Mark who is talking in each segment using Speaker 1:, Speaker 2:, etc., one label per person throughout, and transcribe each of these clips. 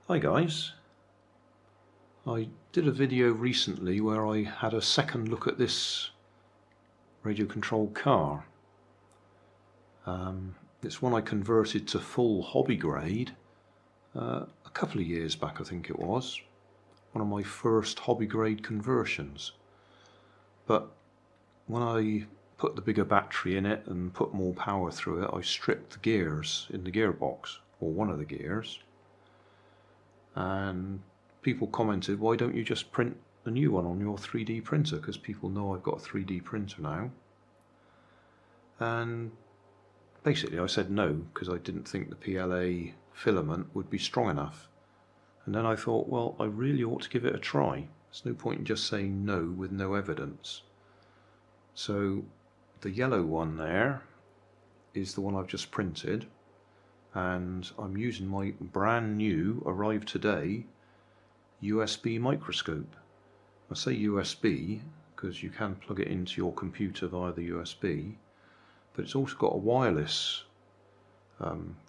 Speaker 1: Hi guys, I did a video recently where I had a second look at this radio controlled car. It's one I converted to full hobby grade a couple of years back, I think it was. One of my first hobby grade conversions. But when I put the bigger battery in it and put more power through it, I stripped the gears in the gearbox, or one of the gears. And people commented, why don't you just print a new one on your 3D printer? Because people know I've got a 3D printer now. And basically I said no, because I didn't think the PLA filament would be strong enough. And then I thought, well, I really ought to give it a try. There's no point in just saying no with no evidence. So the yellow one there is the one I've just printed, and I'm using my brand new, arrived today, USB microscope. I say USB because you can plug it into your computer via the USB, but it's also got a wireless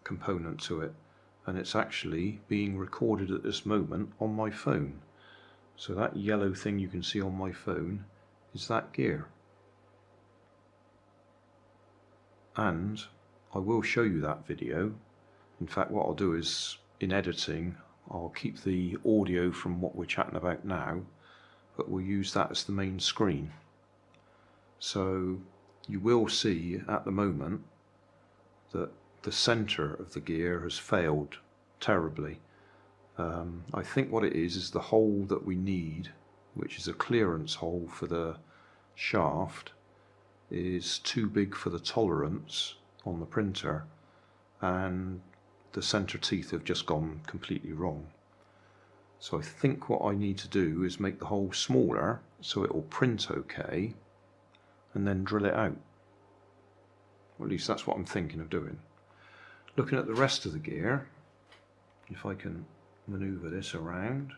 Speaker 1: component to it, and it's actually being recorded at this moment on my phone. So that yellow thing you can see on my phone is that gear. And I will show you that video. In fact, what I'll do is, in editing, I'll keep the audio from what we're chatting about now, but we'll use that as the main screen. So you will see at the moment that the center of the gear has failed terribly. I think what it is the hole that we need, which is a clearance hole for the shaft, is too big for the tolerance on the printer, and the center teeth have just gone completely wrong. So I think what I need to do is make the hole smaller so it will print okay, and then drill it out. Or at least that's what I'm thinking of doing. Looking at the rest of the gear, if I can maneuver this around.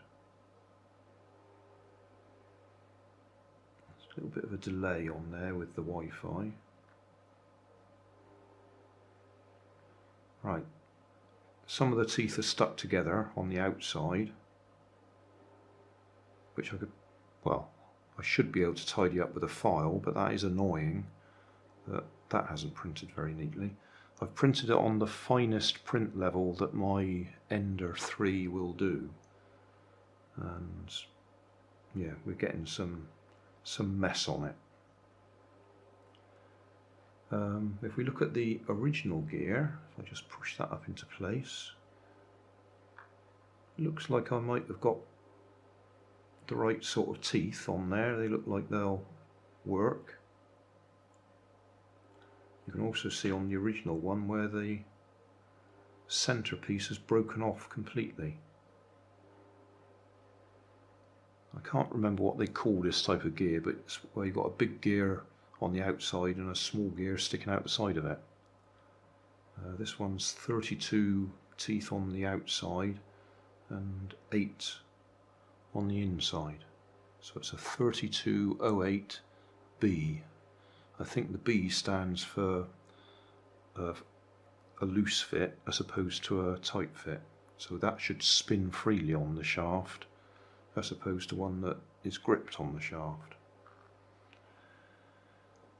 Speaker 1: There's a little bit of a delay on there with the Wi-Fi. Right, some of the teeth are stuck together on the outside, which I could, well, I should be able to tidy up with a file, but that is annoying that that hasn't printed very neatly. I've printed it on the finest print level that my Ender 3 will do, and yeah, we're getting some mess on it. If we look at the original gear, if I just push that up into place, it looks like I might have got the right sort of teeth on there. They look like they'll work. You can also see on the original one where the centerpiece has broken off completely. I can't remember what they call this type of gear, but it's where you've got a big gear on the outside and a small gear sticking out the side of it. This one's 32 teeth on the outside and 8 on the inside. So it's a 3208B. I think the B stands for a loose fit as opposed to a tight fit. So that should spin freely on the shaft as opposed to one that is gripped on the shaft.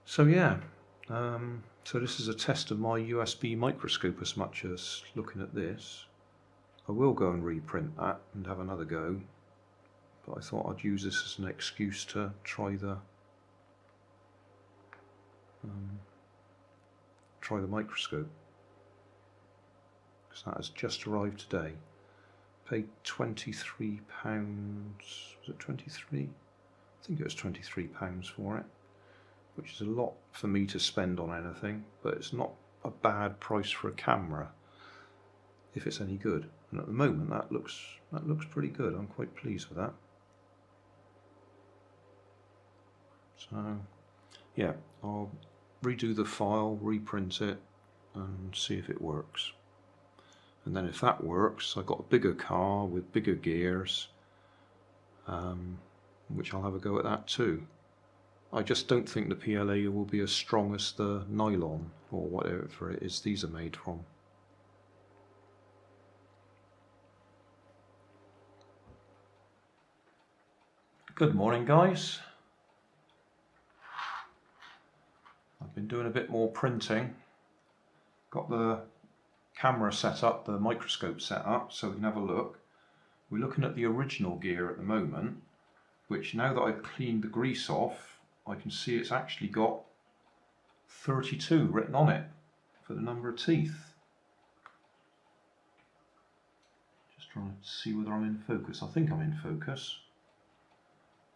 Speaker 1: So yeah, so this is a test of my USB microscope as much as looking at this. I will go and reprint that and have another go, but I thought I'd use this as an excuse to try the microscope, because that has just arrived today. Paid £23, was it 23? I think it was £23 for it, which is a lot for me to spend on anything, but it's not a bad price for a camera if it's any good. And at the moment that looks pretty good. I'm quite pleased with that. So yeah, I'll redo the file, reprint it, and see if it works. And then if that works, I've got a bigger car with bigger gears, which I'll have a go at that too. I just don't think the PLA will be as strong as the nylon or whatever it is these are made from. Good morning, guys. I've been doing a bit more printing. Got the camera set up, the microscope set up, so we can have a look. We're looking at the original gear at the moment, which now that I've cleaned the grease off, I can see it's actually got 32 written on it for the number of teeth. Just trying to see whether I'm in focus. I think I'm in focus.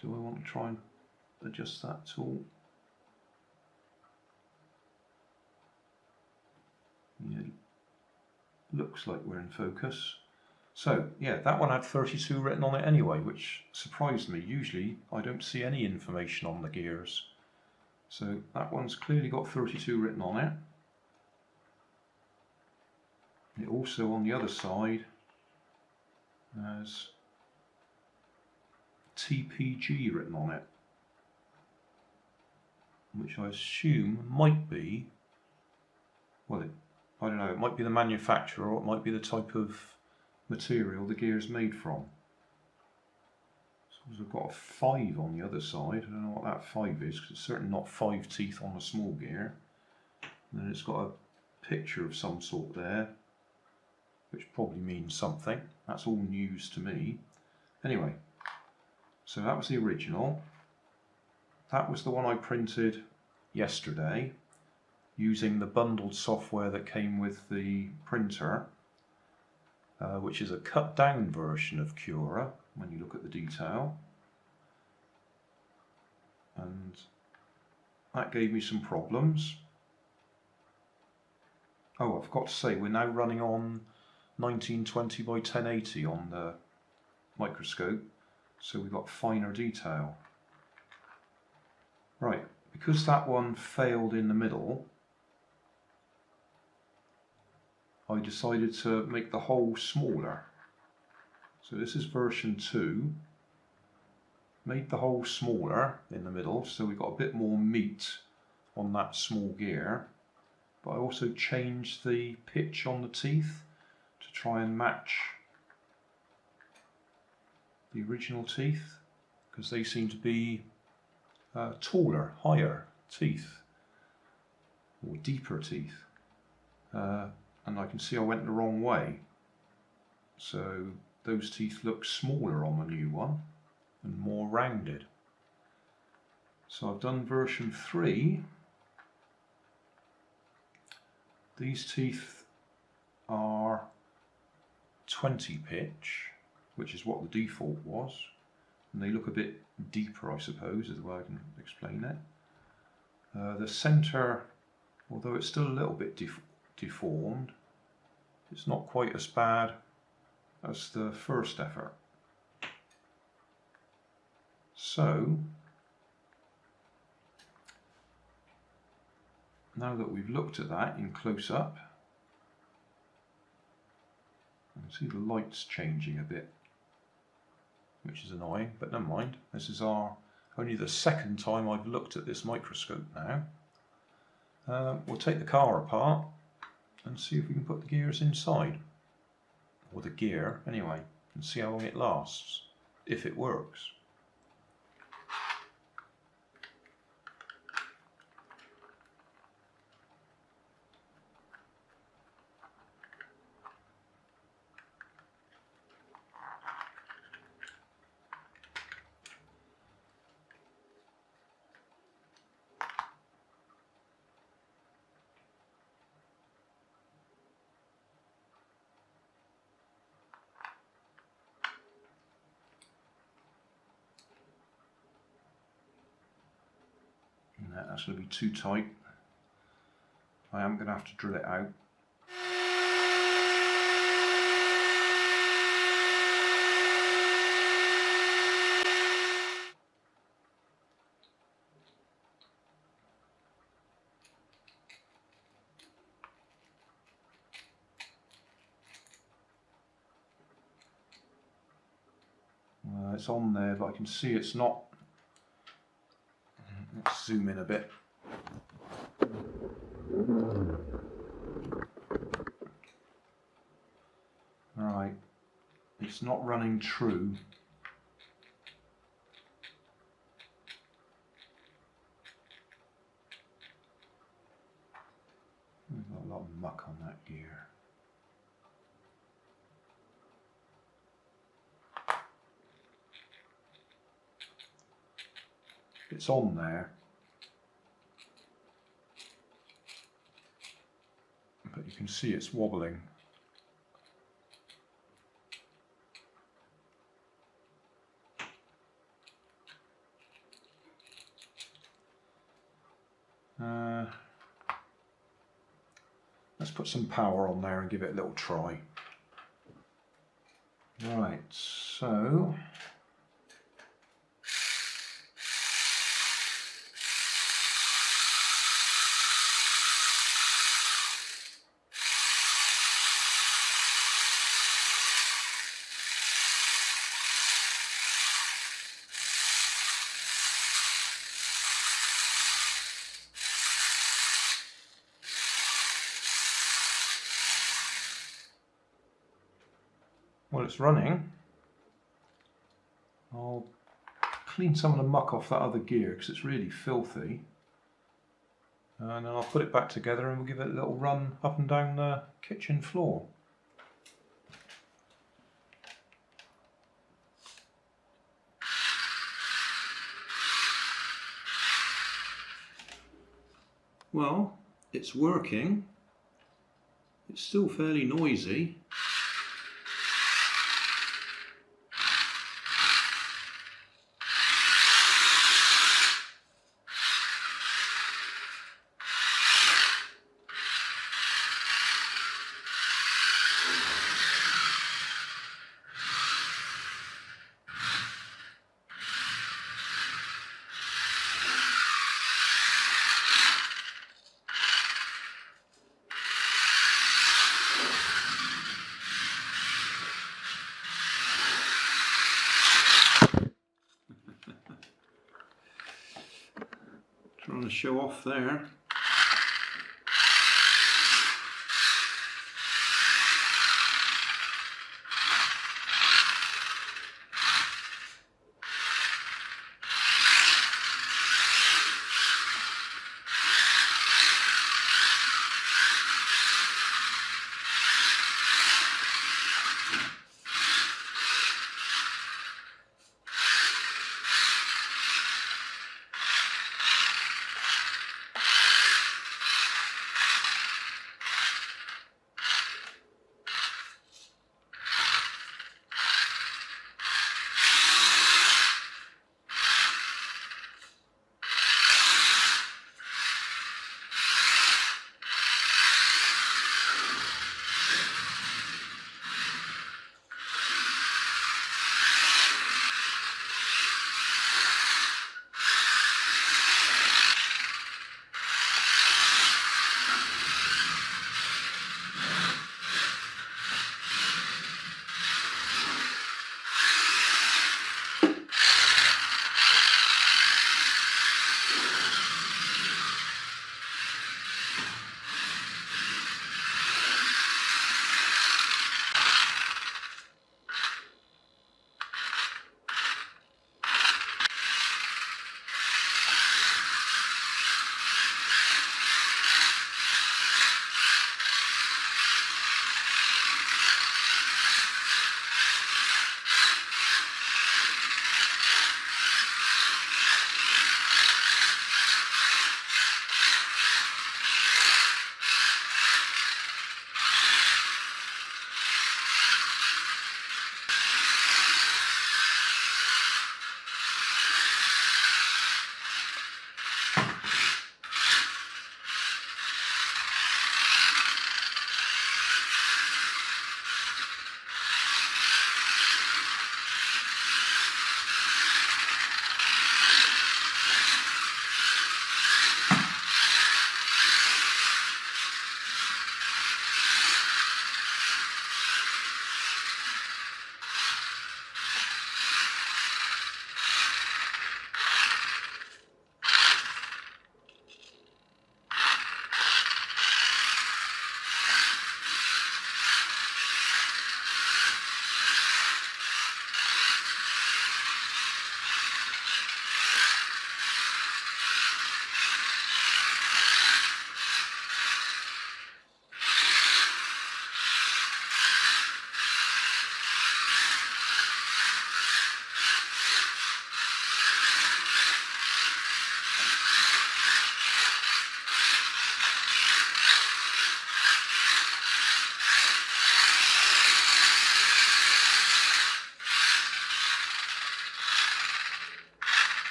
Speaker 1: Do I want to try and adjust that tool? Yeah, looks like we're in focus. So yeah, that one had 32 written on it anyway, which surprised me. Usually I don't see any information on the gears. So that one's clearly got 32 written on it. It also on the other side has TPG written on it, which I assume might be, well, I don't know, it might be the manufacturer or it might be the type of material the gear is made from. So I've got a 5 on the other side. I don't know what that 5 is, because it's certainly not 5 teeth on a small gear. And then it's got a picture of some sort there, which probably means something. That's all news to me. Anyway, so that was the original. That was the one I printed yesterday using the bundled software that came with the printer, which is a cut down version of Cura when you look at the detail. And that gave me some problems. Oh, I forgot to say, we're now running on 1920 by 1080 on the microscope, so we've got finer detail. Right, because that one failed in the middle, I decided to make the hole smaller. So this is version 2. Made the hole smaller in the middle, so we got a bit more meat on that small gear. But I also changed the pitch on the teeth to try and match the original teeth, because they seem to be taller, higher teeth, or deeper teeth. And I can see I went the wrong way. So those teeth look smaller on the new one and more rounded. So I've done version 3. These teeth are 20 pitch, which is what the default was. And they look a bit deeper, I suppose, is the way I can explain it. The centre, although it's still a little bit deformed, it's not quite as bad as the first effort. So now that we've looked at that in close up, you can see the light's changing a bit, which is annoying, but never mind. This is only the second time I've looked at this microscope now. We'll take the car apart and see if we can put the gears inside, or the gear anyway, and see how long it lasts, if it works. That's going to be too tight. I am going to have to drill it out. It's on there, but I can see it's not. Let's zoom in a bit. Right, it's not running true. It's on there, but you can see it's wobbling. Let's put some power on there and give it a little try. Right, so while it's running, I'll clean some of the muck off that other gear because it's really filthy, and then I'll put it back together and we'll give it a little run up and down the kitchen floor. Well, it's working. It's still fairly noisy. Trying to show off there.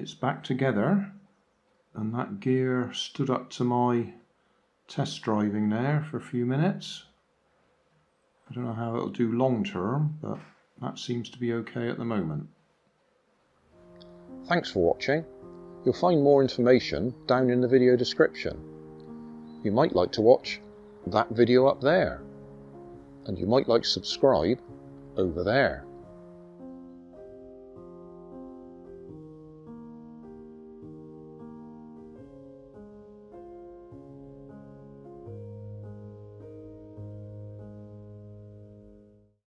Speaker 1: it's back together, and that gear stood up to my test driving there for a few minutes. I don't know how it'll do long term, but that seems to be okay at the moment. Thanks for watching. You'll find more information down in the video description. You might like to watch that video up there, and you might like to subscribe over there.